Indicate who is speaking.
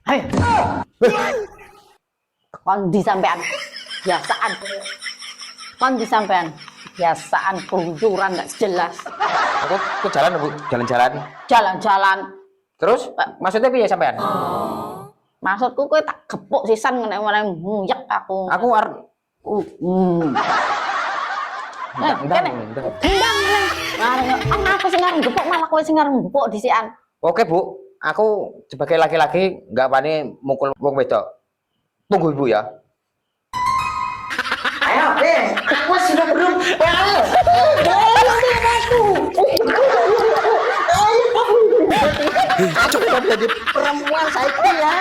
Speaker 1: Hei. Kon di sampean. Biasaan. Kon di sampean. Biasaan keluyuran nggak jelas.
Speaker 2: Aku jalan Bu, jalan-jalan.
Speaker 1: Jalan-jalan.
Speaker 2: Terus maksudnya piye sampean?
Speaker 1: Maksudku kowe tak gepuk sisan ngene nguyek aku.
Speaker 2: Aku arep
Speaker 1: Kene. Endang meneh. Apa sing arep gepuk malah kowe sing arep gepuk dhisikan.
Speaker 2: Oke Bu, aku sebagai laki-laki nggak wani mukul wong wedok. Tunggu Ibu ya. Ayo, aku sudah belum balas. Aku udah jadi perempuan saya ya.